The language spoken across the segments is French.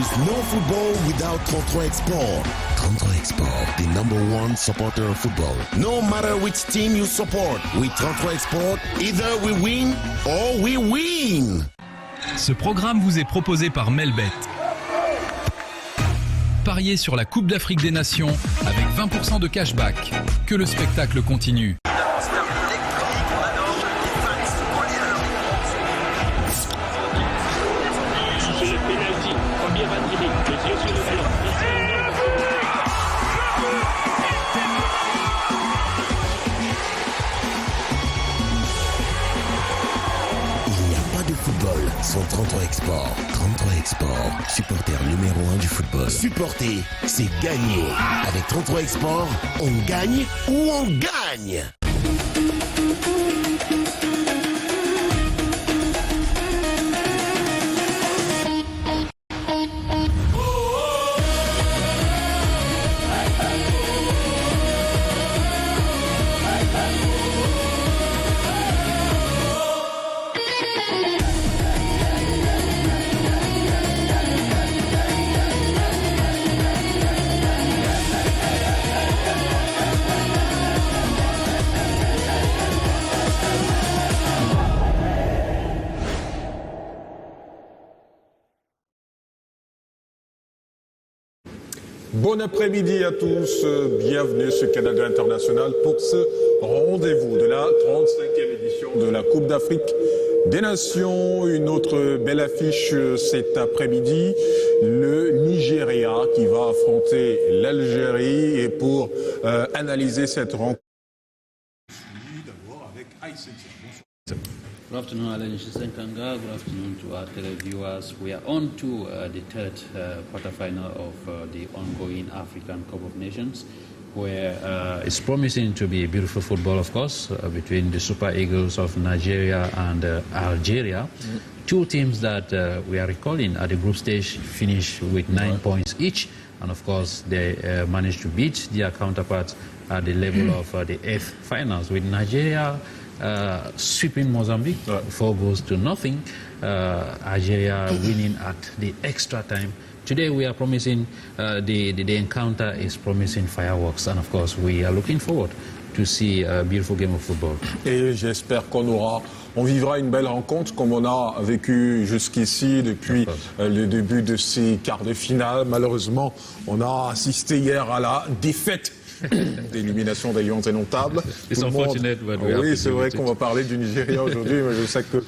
is no football without Trotro Export. Trotro Export, the #1 supporter of football. No matter which team you support, with Trotro Export, either we win or we win. Ce programme vous est proposé par Melbet. Pariez sur la Coupe d'Afrique des Nations avec 20% de cashback. Que le spectacle continue. Sans Trotro Export. Trotro Export, supporter numéro 1 du football. Supporter, c'est gagner. Avec Trotro Export, on gagne ou on gagne. Bon après-midi à tous, bienvenue sur Canada International pour ce rendez-vous de la 35e édition de la Coupe d'Afrique des Nations. Une autre belle affiche cet après-midi, le Nigeria qui va affronter l'Algérie. Et pour analyser cette rencontre, d'abord avec Aïssé. Good afternoon, Alain Shisenkanga. Good afternoon to our televiewers. We are on to the third quarterfinal of the ongoing African Cup of Nations, where it's promising to be beautiful football, of course, between the Super Eagles of Nigeria and Algeria. Two teams that we are recalling at the group stage finished with 9 points each. And of course, they managed to beat their counterparts at the level of the 8th finals, with Nigeria sweeping Mozambique 4-0. Algeria winning at the extra time. Today we are promising, the encounter is promising fireworks, and of course we are looking forward to see a beautiful game of football. Et j'espère on vivra une belle rencontre comme on a vécu jusqu'ici depuis le début de ces quarts de finale. Malheureusement, on a assisté hier à la défaite d'élimination des Lions indomptables. Oui, c'est vrai qu'on va parler du Nigeria aujourd'hui, mais je sais que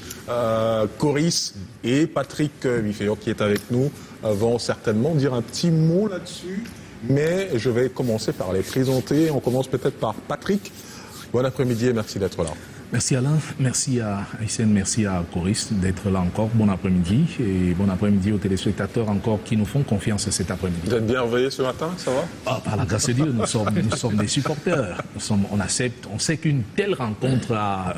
Coris et Patrick Mifeyo, qui est avec nous, vont certainement dire un petit mot là-dessus. Mais je vais commencer par les présenter. On commence peut-être par Patrick. Bon après-midi et merci d'être là. Merci Alain, merci à Aysen, merci à Coris d'être là encore. Bon après-midi et bon après-midi aux téléspectateurs encore qui nous font confiance cet après-midi. Vous êtes bien réveillés ce matin, ça va? Par la grâce de Dieu, nous sommes des supporters. On sait qu'une telle rencontre a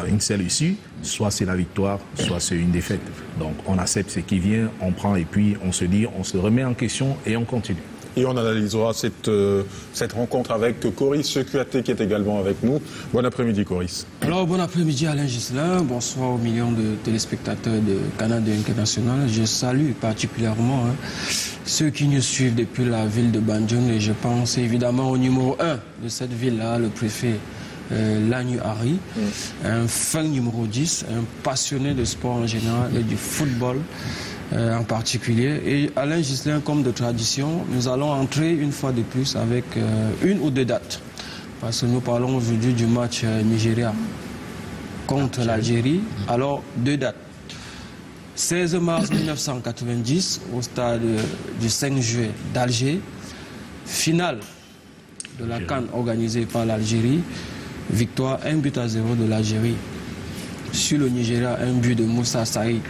une seule issue, soit c'est la victoire, soit c'est une défaite. Donc on accepte ce qui vient, on prend et puis on se dit, on se remet en question et on continue. Et on analysera cette rencontre avec Coris Secouaté qui est également avec nous. Bon après-midi Coris. Alors bon après-midi Alain Gislain, bonsoir aux millions de téléspectateurs de Canada International. Je salue particulièrement ceux qui nous suivent depuis la ville de Banjul et je pense évidemment au numéro 1 de cette ville-là, le préfet Lagnu Harry, un fan numéro 10, un passionné de sport en général et du football en particulier. Et Alain Gislain, comme de tradition, nous allons entrer une fois de plus avec une ou deux dates. Parce que nous parlons aujourd'hui du match Nigeria contre l'Algérie. Alors, deux dates. 16 mars 1990, au stade du 5 juillet d'Alger, finale de la CAN organisée par l'Algérie. Victoire 1-0 de l'Algérie sur le Nigeria, un but de Moussa Saïd.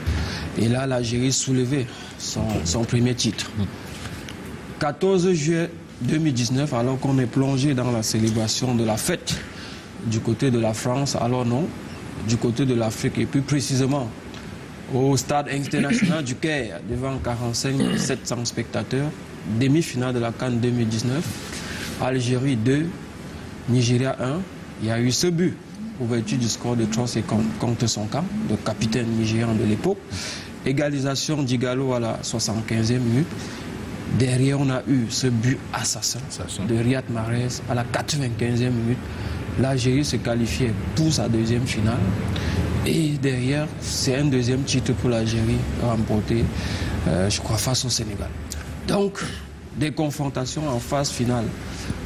Et là, l'Algérie soulevait son premier titre. 14 juillet 2019, alors qu'on est plongé dans la célébration de la fête du côté de la France, alors non, du côté de l'Afrique, et plus précisément au stade international du Caire, devant 45 700 spectateurs, demi-finale de la CAN 2019, Algérie 2, Nigeria 1. Il y a eu ce but ouverture du score de 3-50 contre son camp, le capitaine nigérian de l'époque. Égalisation d'Igalo à la 75e minute. Derrière, on a eu ce but assassin de Riyad Mahrez à la 95e minute. L'Algérie se qualifiait pour sa deuxième finale. Et derrière, c'est un deuxième titre pour l'Algérie remporté, je crois, face au Sénégal. Donc, des confrontations en phase finale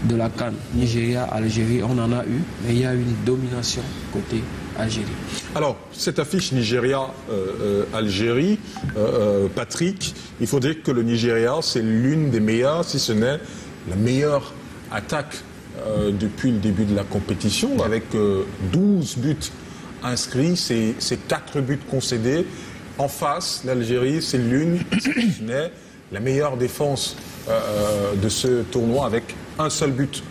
de la CAN, Nigeria-Algérie, on en a eu, mais il y a une domination côté Algérie. Alors, cette affiche Nigeria-Algérie, Patrick, il faut dire que le Nigeria, c'est l'une des meilleures, si ce n'est la meilleure attaque depuis le début de la compétition, avec 12 buts inscrits, c'est 4 buts concédés. En face, l'Algérie, c'est l'une, si ce n'est la meilleure défense de ce tournoi, avec un seul but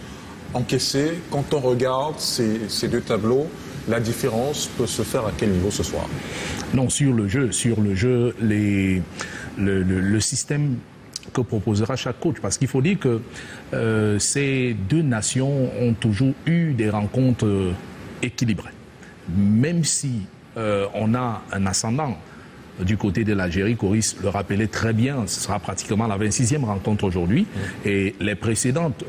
encaissé. Quand on regarde ces deux tableaux, la différence peut se faire à quel niveau ce soir? Non, sur le jeu, le système que proposera chaque coach. Parce qu'il faut dire que ces deux nations ont toujours eu des rencontres équilibrées. Même si on a un ascendant du côté de l'Algérie, Coris le rappelait très bien, ce sera pratiquement la 26e rencontre aujourd'hui. Et les précédentes,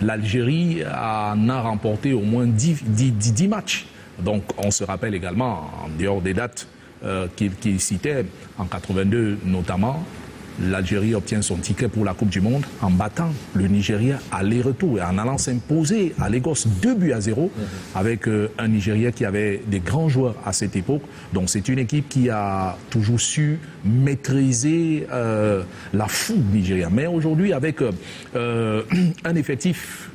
l'Algérie en a remporté au moins 10 matchs. Donc on se rappelle également, en dehors des dates qu'il citait, en 82 notamment, l'Algérie obtient son ticket pour la Coupe du Monde en battant le Nigeria aller-retour et en allant s'imposer à Lagos 2-0 avec un Nigeria qui avait des grands joueurs à cette époque. Donc c'est une équipe qui a toujours su maîtriser la fougue nigériane. Mais aujourd'hui, avec un effectif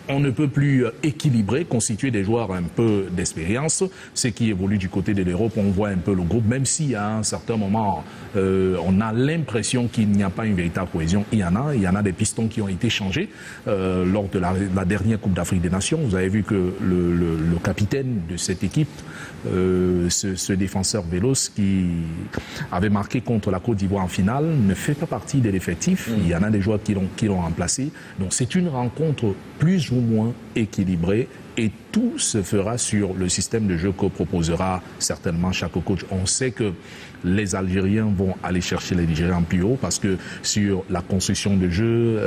on ne peut plus équilibrer, constituer des joueurs un peu d'expérience. Ce qui évolue du côté de l'Europe, on voit un peu le groupe, même si à un certain moment, on a l'impression qu'il n'y a pas une véritable cohésion. Il y en a des pistons qui ont été changés lors de la dernière Coupe d'Afrique des Nations. Vous avez vu que le capitaine de cette équipe, ce défenseur Vélos qui avait marqué contre la Côte d'Ivoire en finale, ne fait pas partie de l'effectif. Il y en a des joueurs qui l'ont remplacé. Donc c'est une rencontre plus ou moins équilibrée et tout se fera sur le système de jeu que proposera certainement chaque coach. On sait que les Algériens vont aller chercher les Nigériens plus haut parce que sur la construction de jeu,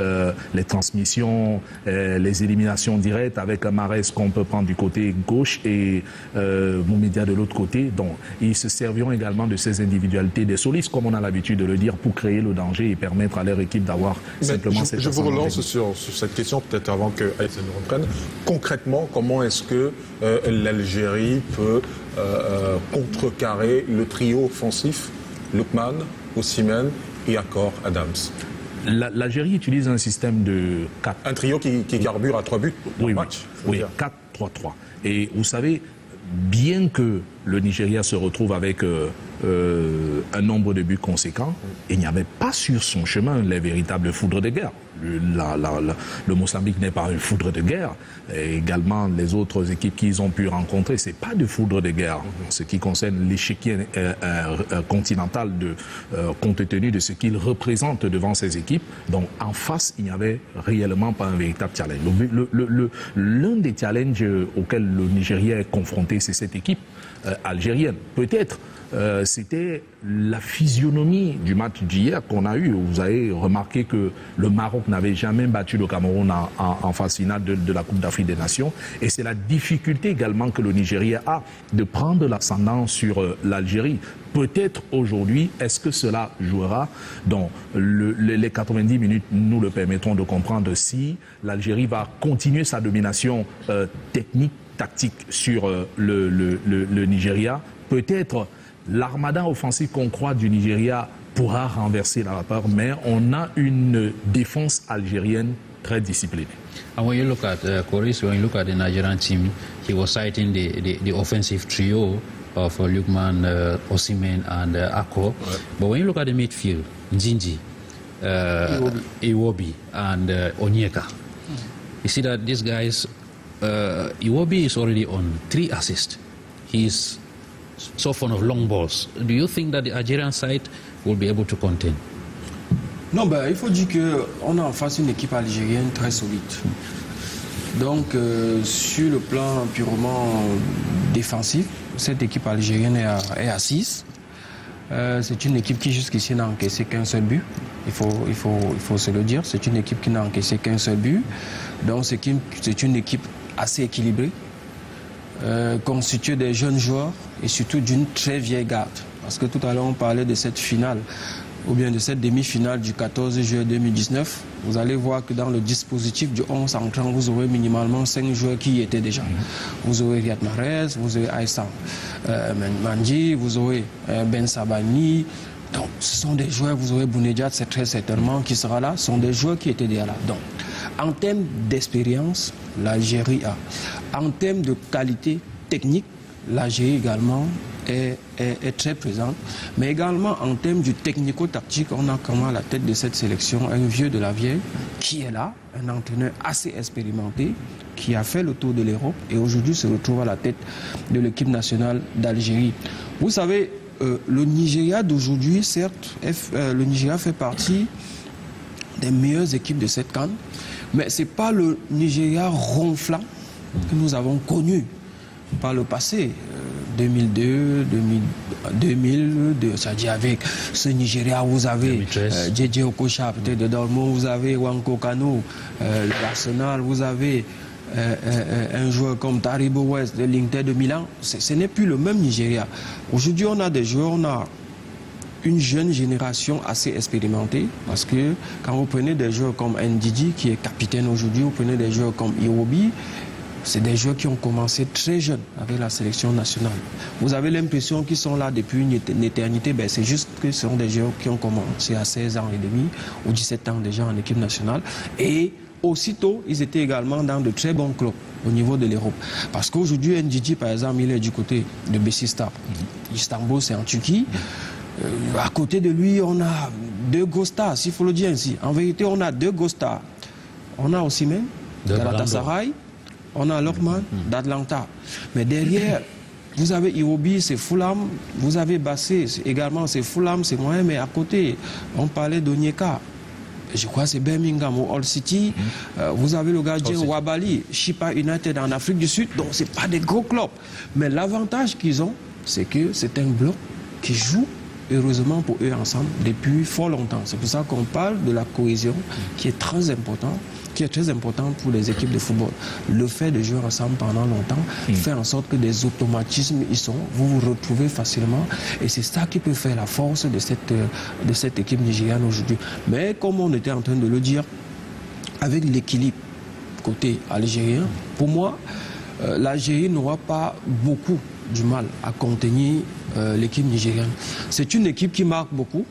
les transmissions, les éliminations directes avec Mahrez qu'on peut prendre du côté gauche et Moumédia de l'autre côté. Donc, ils se serviront également de ces individualités des solistes, comme on a l'habitude de le dire, pour créer le danger et permettre à leur équipe d'avoir simplement cette Je vous relance sur cette question, peut-être avant que Aïssa nous reprenne. Concrètement, comment est-ce que l'Algérie peut contrecarrer le trio offensif Lookman, Osimhen et Akor Adams? L'Algérie utilise un système de 4. Un trio qui carbure à 3 buts par match. Oui, 4-3-3. Et vous savez, bien que le Nigeria se retrouve avec un nombre de buts conséquent, il n'y avait pas sur son chemin les véritables foudres de guerre. Le Mozambique n'est pas une foudre de guerre. Et également, les autres équipes qu'ils ont pu rencontrer, c'est pas de foudre de guerre. Ce qui concerne l'échiquier continental, compte tenu de ce qu'il représente devant ces équipes. Donc, en face, il n'y avait réellement pas un véritable challenge. L'un des challenges auxquels le Nigeria est confronté, c'est cette équipe algérienne. Peut-être c'était la physionomie du match d'hier qu'on a eu. Vous avez remarqué que le Maroc n'avait jamais battu le Cameroun en phase finale de la Coupe d'Afrique des Nations. Et c'est la difficulté également que le Nigeria a de prendre l'ascendant sur l'Algérie. Peut-être aujourd'hui, est-ce que cela jouera? Donc, les 90 minutes nous le permettront de comprendre si l'Algérie va continuer sa domination technique, tactique sur le Nigeria. Peut-être l'armada offensive qu'on croit du Nigeria pourra renverser la vapeur, mais on a une défense algérienne très disciplinée. And when you look at Coris, when you look at the Nigerian team, he was citing the offensive trio of Lookman, Osimhen and Akor. Right. But when you look at the midfield, Njinji, Iwobi and Onyeka, you see that these guys, Iwobi is already on 3 assists. He's so fond of long balls. Do you think that the Algerian side will be able to contain? Non, il faut dire qu'on a en face une équipe algérienne très solide. Donc, sur le plan purement défensif, cette équipe algérienne est à 6. C'est une équipe qui jusqu'ici n'a encaissé qu'un seul but. Il faut se le dire. C'est une équipe qui n'a encaissé qu'un seul but. Donc, c'est une équipe assez équilibrée, constituée des jeunes joueurs et surtout d'une très vieille garde. Parce que tout à l'heure, on parlait de cette finale, ou bien de cette demi-finale du 14 juillet 2019. Vous allez voir que dans le dispositif du 11 entrant, vous aurez minimalement 5 joueurs qui y étaient déjà. Vous aurez Riyad Mahrez, vous aurez Aïssa Mandi, vous aurez Ben Sabani. Donc, ce sont des joueurs, vous aurez Bounedjah, c'est très certainement qui sera là. Ce sont des joueurs qui étaient déjà là. Donc, en termes d'expérience, l'Algérie a. En termes de qualité technique, l'Algérie également est très présente. Mais également en termes du technico-tactique, on a comment à la tête de cette sélection un vieux de la vieille qui est là, un entraîneur assez expérimenté, qui a fait le tour de l'Europe et aujourd'hui se retrouve à la tête de l'équipe nationale d'Algérie. Vous savez, le Nigeria d'aujourd'hui, certes, le Nigeria fait partie des meilleures équipes de cette CAN, mais ce n'est pas le Nigeria ronflant que nous avons connu par le passé. 2002, c'est-à-dire avec ce Nigeria, vous avez JJ Okocha, peut-être de Dortmund, vous avez Wanko Kano, l'Arsenal, vous avez un joueur comme Taribo West de l'Inter de Milan. Ce n'est plus le même Nigeria. Aujourd'hui, on a des joueurs, on a une jeune génération assez expérimentée, parce que quand vous prenez des joueurs comme Ndidi, qui est capitaine aujourd'hui, vous prenez des joueurs comme Iwobi, c'est des joueurs qui ont commencé très jeunes avec la sélection nationale. Vous avez l'impression qu'ils sont là depuis une éternité. Ben, c'est juste que ce sont des joueurs qui ont commencé à 16 ans et demi ou 17 ans déjà en équipe nationale. Et aussitôt, ils étaient également dans de très bons clubs au niveau de l'Europe. Parce qu'aujourd'hui, Ndidi, par exemple, il est du côté de Beşiktaş. Istanbul, c'est en Turquie. À côté de lui, on a 2 gros stars, s'il faut le dire ainsi. En vérité, on a 2 gros stars. On a Osimhen, Galatasaray. On a Lokman d'Atlanta. Mais derrière, vous avez Iwobi, c'est Fulham. Vous avez Bassé, également, c'est Fulham, c'est moyen. Mais à côté, on parlait d'Onyeka. Je crois que c'est Birmingham ou Hull City. Vous avez le gardien Wabali, Chipa United en Afrique du Sud. Donc, ce n'est pas des gros clubs. Mais l'avantage qu'ils ont, c'est que c'est un bloc qui joue, heureusement pour eux ensemble, depuis fort longtemps. C'est pour ça qu'on parle de la cohésion qui est très importante. Qui est très important pour les équipes de football. Le fait de jouer ensemble pendant longtemps fait en sorte que des automatismes y sont, vous vous retrouvez facilement et c'est ça qui peut faire la force de cette équipe nigériane aujourd'hui. Mais comme on était en train de le dire, avec l'équilibre côté algérien, pour moi, l'Algérie n'aura pas beaucoup du mal à contenir l'équipe nigériane. C'est une équipe qui marque beaucoup,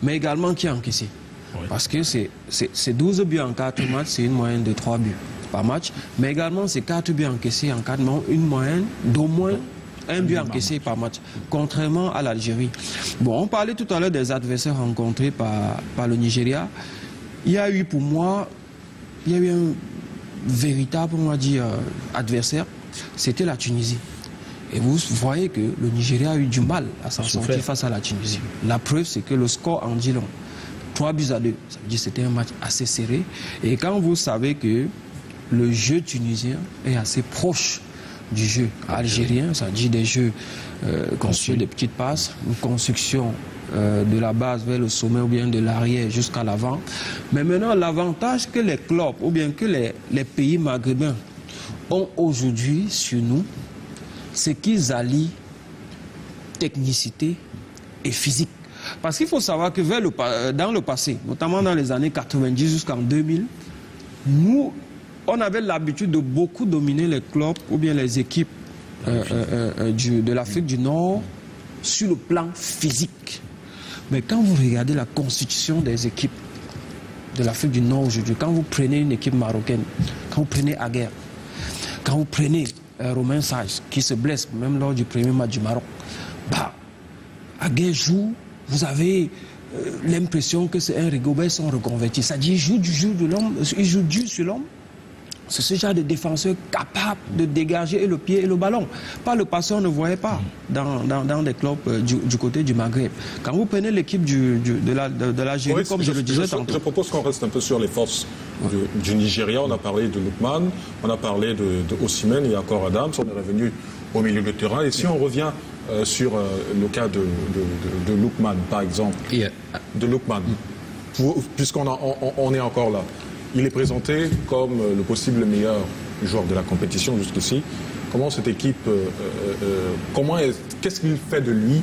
mais également qui a encaissé. Parce que c'est 12 buts en 4 matchs, c'est une moyenne de 3 buts par match. Mais également, c'est 4 buts encaissés en 4 matchs, une moyenne d'au moins 1 but encaissé par match, contrairement à l'Algérie. Bon, on parlait tout à l'heure des adversaires rencontrés par le Nigeria. Il y a eu pour moi, un véritable, on va dire, adversaire, c'était la Tunisie. Et vous voyez que le Nigeria a eu du mal à s'en sortir face à la Tunisie. La preuve, c'est que le score en dit long. 3 buts à 2, ça veut dire que c'était un match assez serré. Et quand vous savez que le jeu tunisien est assez proche du jeu algérien, ça dit des jeux construits des petites passes, une construction de la base vers le sommet ou bien de l'arrière jusqu'à l'avant. Mais maintenant, l'avantage que les clubs ou bien que les pays maghrébins ont aujourd'hui sur nous, c'est qu'ils allient technicité et physique. Parce qu'il faut savoir que dans le passé, notamment dans les années 90 jusqu'en 2000, nous, on avait l'habitude de beaucoup dominer les clubs ou bien les équipes de l'Afrique du Nord sur le plan physique. Mais quand vous regardez la constitution des équipes de l'Afrique du Nord aujourd'hui, quand vous prenez une équipe marocaine, quand vous prenez Aguerre, quand vous prenez Romain Sage, qui se blesse même lors du premier match du Maroc, Aguerre joue. Vous avez l'impression que c'est un Rigobert sans reconverti. C'est-à-dire qu'il joue du jeu de l'homme, il joue dur sur l'homme, C'est ce genre de défenseur capable de dégager le pied et le ballon. Pas le passeur, on ne voyait pas dans des clubs du côté du Maghreb. Quand vous prenez l'équipe de l'Algérie, Oui, comme je le disais tantôt. Je propose qu'on reste un peu sur les forces du Nigeria. On a parlé de Lookman, on a parlé de Osimhen, il y a encore Adams, on est revenu au milieu de terrain. Et si on revient sur le cas de Lookman, par exemple, de Lookman, puisqu'on est encore là, il est présenté comme le possible meilleur joueur de la compétition jusqu'ici. Comment cette équipe, qu'est-ce qu'il fait de lui,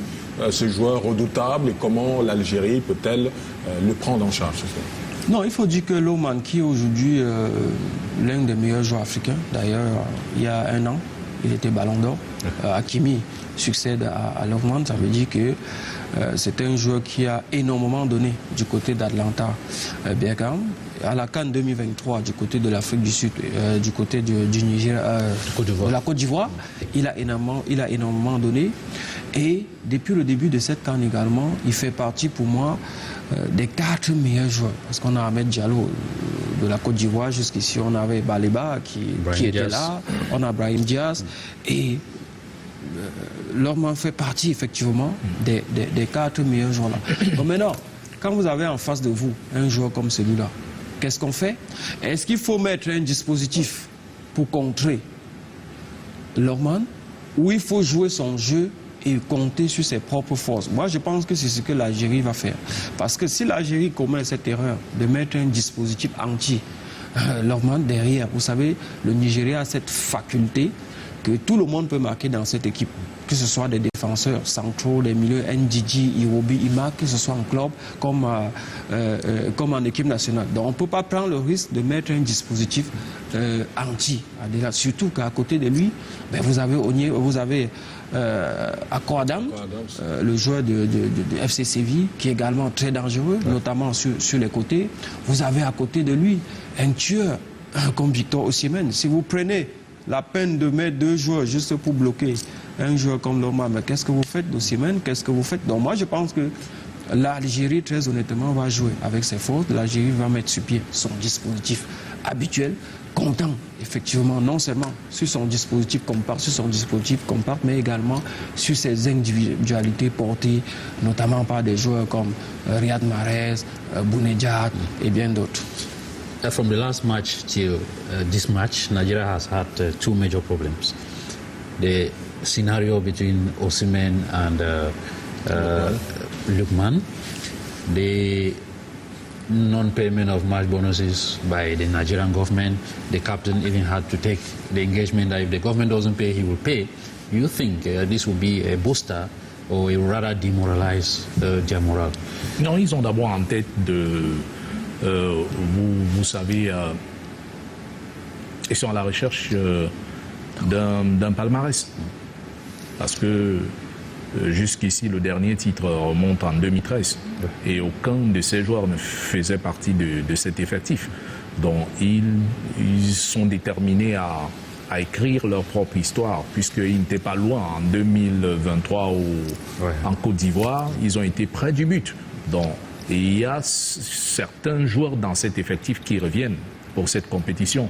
ce joueur redoutable, et comment l'Algérie peut-elle le prendre en charge? Non, il faut dire que Lookman, qui est aujourd'hui l'un des meilleurs joueurs africains, d'ailleurs, il y a un an, il était Ballon d'Or. Hakimi succède à Lookman, ça veut dire que c'est un joueur qui a énormément donné du côté d'Atlanta Bergame. À la CAN 2023, du côté de l'Afrique du Sud, du côté du Niger, de la Côte d'Ivoire, il a énormément donné. Et depuis le début de cette CAN également, il fait partie pour moi des 4 meilleurs joueurs. Parce qu'on a Ahmed Diallo de la Côte d'Ivoire, jusqu'ici on avait Baleba qui était là, on a Brahim Diaz. Et Lookman fait partie effectivement des 4 meilleurs joueurs là. Donc maintenant, quand vous avez en face de vous un joueur comme celui-là, qu'est-ce qu'on fait? Est-ce qu'il faut mettre un dispositif pour contrer Lookman, ou il faut jouer son jeu et compter sur ses propres forces? Moi, je pense que c'est ce que l'Algérie va faire. Parce que si l'Algérie commet cette erreur de mettre un dispositif anti-Lookman derrière, vous savez, le Nigeria a cette faculté que tout le monde peut marquer dans cette équipe. Que ce soit des défenseurs centraux, des milieux, Ndidi, Iwobi, Ima, que ce soit en club comme en équipe nationale. Donc on ne peut pas prendre le risque de mettre un dispositif anti. Surtout qu'à côté de lui, vous avez Ako Adams, le joueur de FC Séville, qui est également très dangereux, notamment sur les côtés. Vous avez à côté de lui un tueur comme Victor Osimhen. Si vous prenez la peine de mettre 2 joueurs juste pour bloquer un joueur comme Lookman, mais qu'est-ce que vous faites d'Osimhen? Qu'est-ce que vous faites? Donc moi je pense que l'Algérie, très honnêtement, va jouer avec ses forces. L'Algérie va mettre sur pied son dispositif habituel, comptant effectivement non seulement sur son dispositif compacte, mais également sur ses individualités portées notamment par des joueurs comme Riyad Mahrez, Bounedjah et bien d'autres. From the last match till this match, Nigeria has had 2 major problems. The scenario between Osimhen and Lookman, the non-payment of match bonuses by the Nigerian government. The captain even had to take the engagement that if the government doesn't pay, he will pay. You think this will be a booster or it will rather demoralize their morale? Non, ils ont d'abord en tête de... vous savez, ils sont à la recherche d'un palmarès. Parce que jusqu'ici, le dernier titre remonte en 2013. Et aucun de ces joueurs ne faisait partie de cet effectif. Donc, ils sont déterminés à écrire leur propre histoire, puisqu'ils n'étaient pas loin. En 2023, en Côte d'Ivoire, ils ont été près du but. Donc, et il y a certains joueurs dans cet effectif qui reviennent pour cette compétition.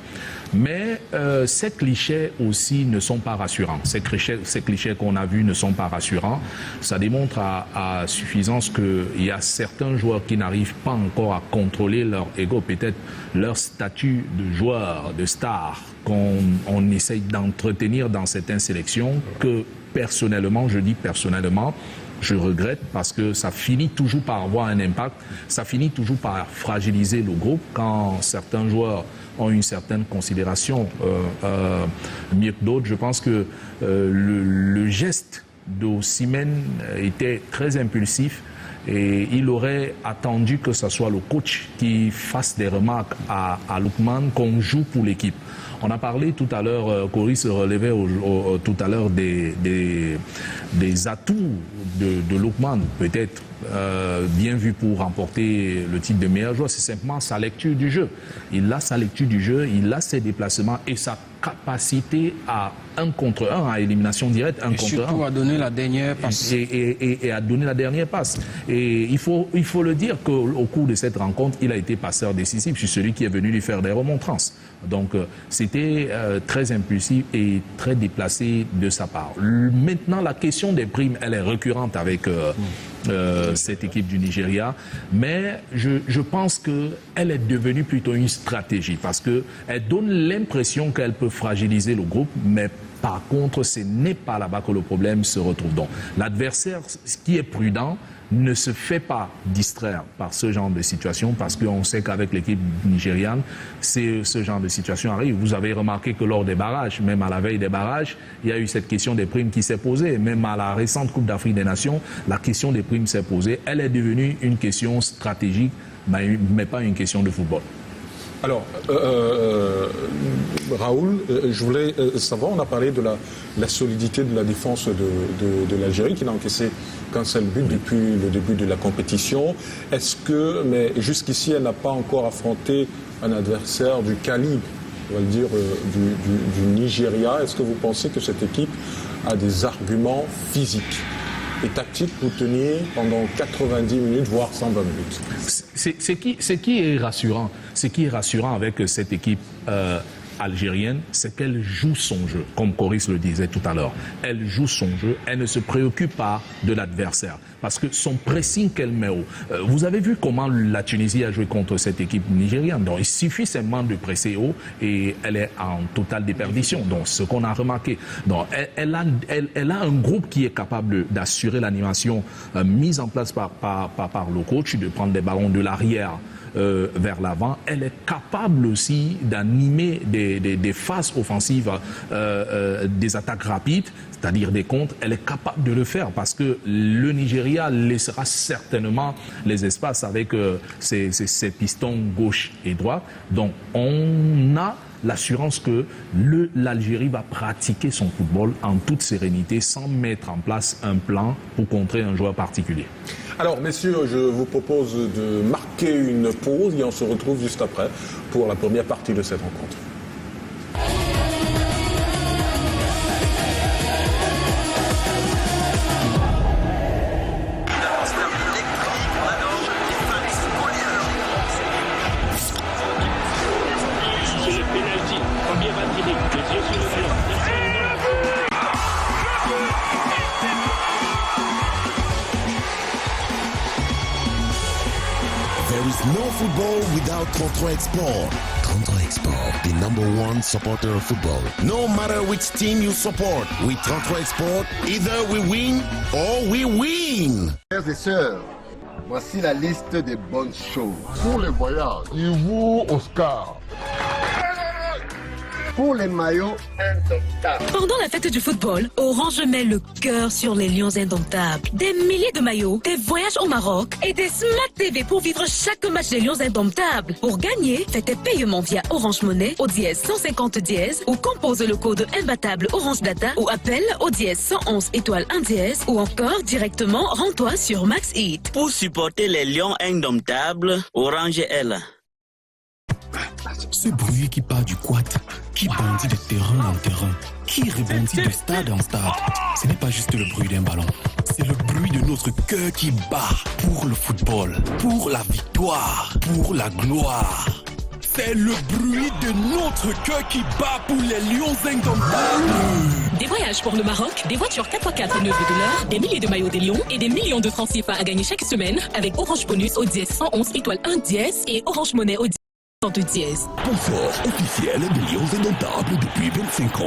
Mais ces clichés aussi ne sont pas rassurants. Ces clichés qu'on a vus ne sont pas rassurants. Ça démontre à suffisance qu'il y a certains joueurs qui n'arrivent pas encore à contrôler leur ego, peut-être leur statut de joueur, de star, qu'on essaye d'entretenir dans certaines sélections, que personnellement, je dis personnellement, je regrette parce que ça finit toujours par avoir un impact, ça finit toujours par fragiliser le groupe quand certains joueurs ont une certaine considération mieux que d'autres. Je pense que le geste d'Osimhen était très impulsif et il aurait attendu que ce soit le coach qui fasse des remarques à Lookman qu'on joue pour l'équipe. On a parlé tout à l'heure, Cory se relevait tout à l'heure des atouts de Lookman, peut-être bien vu pour remporter le titre de meilleur joueur. C'est simplement sa lecture du jeu. Il a sa lecture du jeu, il a ses déplacements et sa capacité à 1 contre 1, à élimination directe, 1 contre 1. Et surtout à donner la dernière passe. Et à donner la dernière passe. Et il faut le dire qu'au cours de cette rencontre, il a été passeur décisif. Je suis celui qui est venu lui faire des remontrances. Donc c'était très impulsif et très déplacé de sa part. Maintenant, la question des primes, elle est récurrente avec cette équipe du Nigeria, mais je pense qu'elle est devenue plutôt une stratégie parce qu'elle donne l'impression qu'elle peut fragiliser le groupe, mais par contre, ce n'est pas là-bas que le problème se retrouve. Donc, l'adversaire, ce qui est prudent, ne se fait pas distraire par ce genre de situation parce qu'on sait qu'avec l'équipe nigériane, ce genre de situation arrive. Vous avez remarqué que lors des barrages, même à la veille des barrages, il y a eu cette question des primes qui s'est posée. Même à la récente Coupe d'Afrique des Nations, la question des primes s'est posée. Elle est devenue une question stratégique, mais pas une question de football. Alors, Raoul, je voulais savoir, on a parlé de la solidité de la défense de l'Algérie qui n'a encaissé qu'un seul but depuis le début de la compétition. Est-ce que, mais jusqu'ici, elle n'a pas encore affronté un adversaire du calibre, on va le dire, du Nigeria. Est-ce que vous pensez que cette équipe a des arguments physiques et tactiques pour tenir pendant 90 minutes, voire 120 minutes? Ce qui est rassurant avec cette équipe algérienne, c'est qu'elle joue son jeu, comme Coris le disait tout à l'heure. Elle joue son jeu, elle ne se préoccupe pas de l'adversaire, parce que son pressing qu'elle met haut. Vous avez vu comment la Tunisie a joué contre cette équipe nigériane. Donc il suffit seulement de presser haut et elle est en totale déperdition. Donc ce qu'on a remarqué. Donc elle a un groupe qui est capable d'assurer l'animation mise en place par le coach, de prendre des ballons de l'arrière vers l'avant. Elle est capable aussi d'animer des phases offensives, des attaques rapides, c'est-à-dire des contres. Elle est capable de le faire parce que le Nigeria laissera certainement les espaces avec ses pistons gauche et droite. Donc on a l'assurance que l'Algérie va pratiquer son football en toute sérénité sans mettre en place un plan pour contrer un joueur particulier. Alors, messieurs, je vous propose de marquer une pause et on se retrouve juste après pour la première partie de cette rencontre. There is no football without Contre Export. Contre Export, the #1 supporter of football. No matter which team you support, with Contre Export, either we win or we win. Frères et sœurs, voici la liste des bonnes choses. Pour les voyages, vous, Oscar. Pour les maillots indomptables. Pendant la fête du football, Orange met le cœur sur les lions indomptables. Des milliers de maillots, des voyages au Maroc et des Smart TV pour vivre chaque match des lions indomptables. Pour gagner, fais tes paiements via Orange Money au dièse 150 dièse ou compose le code imbattable Orange Data ou appelle au dièse 111 étoile 1 dièse ou encore directement rends-toi sur Max Eat. Pour supporter les lions indomptables, Orange est là. Ce bruit qui part du quad, qui bondit de terrain en terrain, qui rebondit de stade en stade, ce n'est pas juste le bruit d'un ballon, c'est le bruit de notre cœur qui bat pour le football, pour la victoire, pour la gloire. C'est le bruit de notre cœur qui bat pour les lions indomptables. Des voyages pour le Maroc, des voitures 4x4 $9, des milliers de maillots des lions et des millions de francs CFA à gagner chaque semaine avec Orange Bonus au dièse 111 étoile 1 dièse et Orange Money au dièse 102 dièse. Sponsor officiel des lions indomptables depuis 25 ans.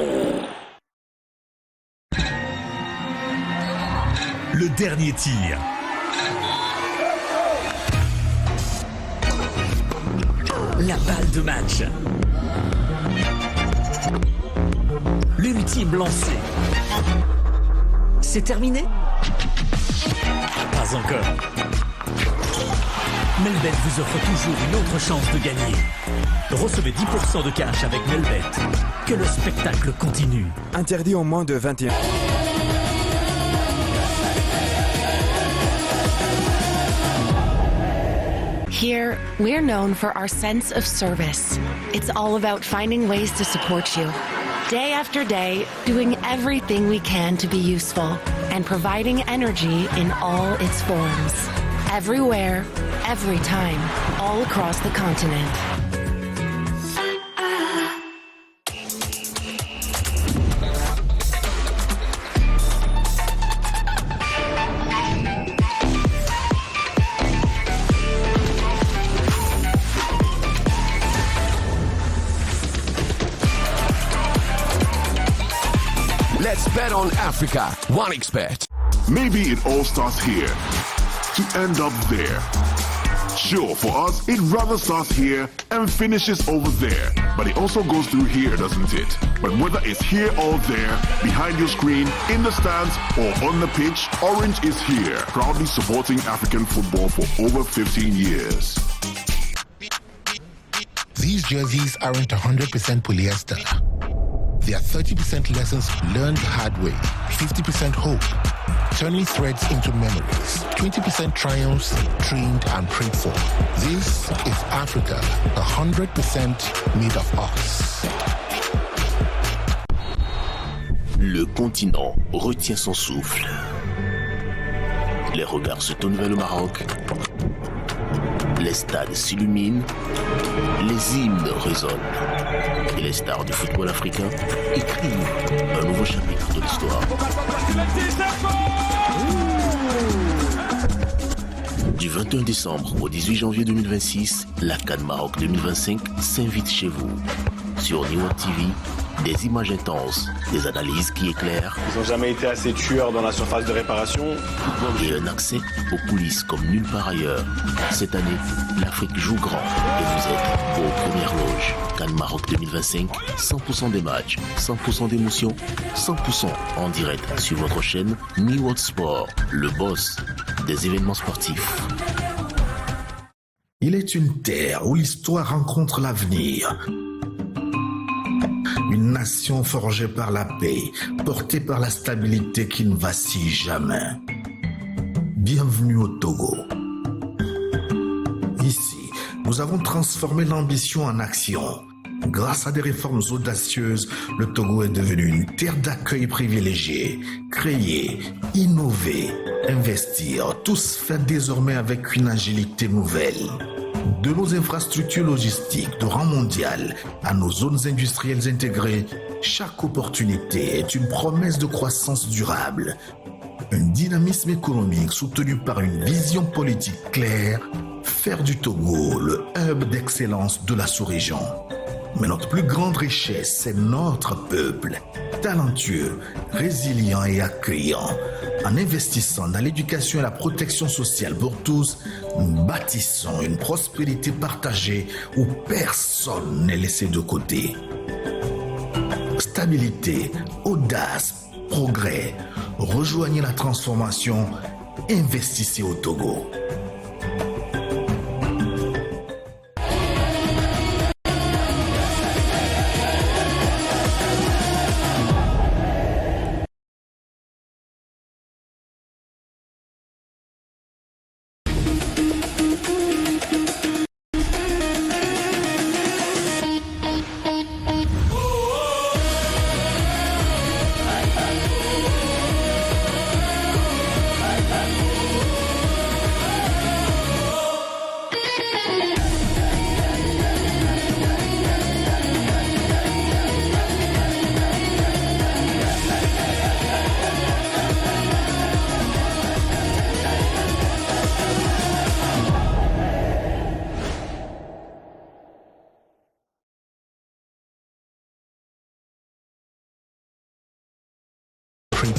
Le dernier tir. La balle de match. L'ultime lancé. C'est terminé? Pas encore. Melbet vous offre toujours une autre chance de gagner. Recevez 10% de cash avec Melbet. Que le spectacle continue. Interdit aux moins de 21. Here, we're known for our sense of service. It's all about finding ways to support you. Day after day, doing everything we can to be useful and providing energy in all its forms. Everywhere, every time, all across the continent. Let's bet on Africa. OneXBet. Maybe it all starts here to end up there. Sure, for us, it rather starts here and finishes over there. But it also goes through here, doesn't it? But whether it's here or there, behind your screen, in the stands, or on the pitch, Orange is here, proudly supporting African football for over 15 years. These jerseys aren't 100% polyester. They are 30% lessons learned the hard way, 50% hope, turning threads into memories, 20% triumphs trained and prayed for. This is Africa, 100% made of us. Le continent retient son souffle. Les regards se tournent vers le Maroc. Les stades s'illuminent. Les hymnes résonnent. Et les stars du football africain écrivent un nouveau chapitre de l'histoire. Du 21 décembre au 18 janvier 2026, la CAN Maroc 2025 s'invite chez vous. Sur Niwak TV, des images intenses, des analyses qui éclairent. Ils n'ont jamais été assez tueurs dans la surface de réparation. Et un accès aux coulisses comme nulle part ailleurs. Cette année, l'Afrique joue grand et vous êtes aux premières loges. CAN Maroc 2025, 100% des matchs, 100% d'émotions, 100% en direct sur votre chaîne Niwak Sport, le boss des événements sportifs. Il est une terre où l'histoire rencontre l'avenir. Une nation forgée par la paix, portée par la stabilité qui ne vacille jamais. Bienvenue au Togo. Ici, nous avons transformé l'ambition en action. Grâce à des réformes audacieuses, le Togo est devenu une terre d'accueil privilégiée. Créer, innover, investir, tout se fait désormais avec une agilité nouvelle. De nos infrastructures logistiques de rang mondial à nos zones industrielles intégrées, chaque opportunité est une promesse de croissance durable. Un dynamisme économique soutenu par une vision politique claire, faire du Togo le hub d'excellence de la sous-région. Mais notre plus grande richesse, c'est notre peuple, talentueux, résilient et accueillant. En investissant dans l'éducation et la protection sociale pour tous, nous bâtissons une prospérité partagée où personne n'est laissé de côté. Stabilité, audace, progrès. Rejoignez la transformation, investissez au Togo.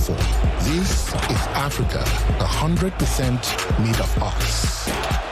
For. This is Africa, 100% made of us.